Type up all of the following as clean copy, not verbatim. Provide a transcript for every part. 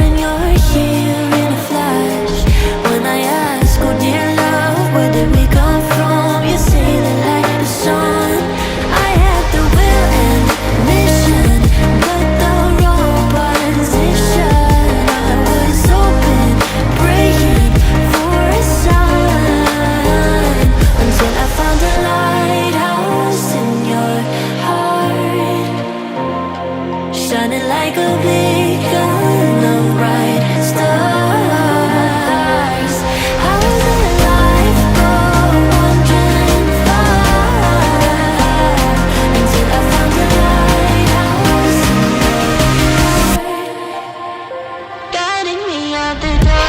and you're here in a flash. When I ask, oh dear love, where did we come from? You say that like the sun. I had the will and mission, but the wrong position. I was open, praying for a sign, until I found a lighthouse in your heart, shining like a beacon of bright stars. How does a life go wandering far, until I found a lighthouse in your heart, guiding me out the dark.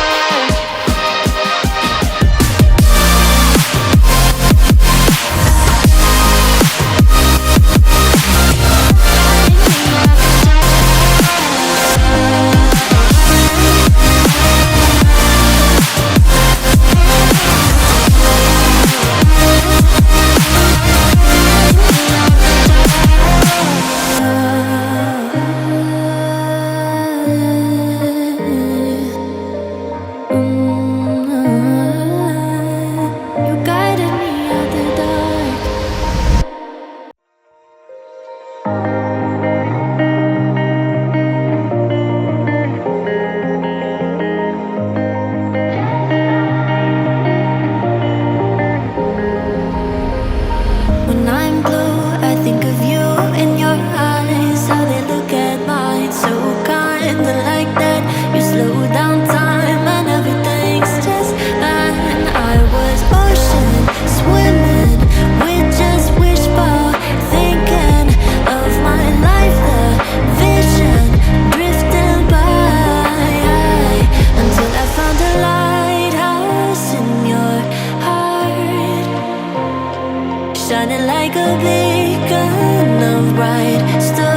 You guided me out the dark. When I'm blue, I think of you in your eyes, how they look at mine, so kinda like that. You slow down time and everything's just fine. I was ocean swimming with just wishful thinking of my life, the vision drifting by, until I found a lighthouse in your heart, shining like a beacon of bright stars.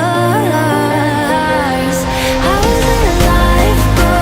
How does a life go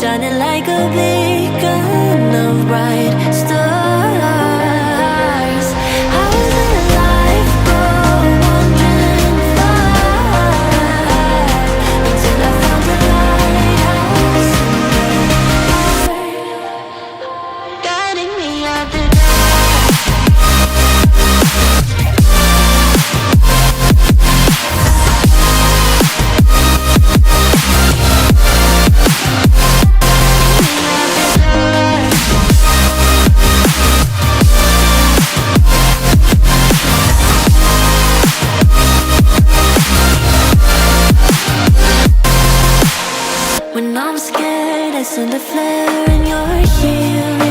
shining like a beacon of bright stars. I was in a life goal, wandering far, until I found a lighthouse in the heart, guiding me out the dark. When I'm scared, I send a flare and you're here.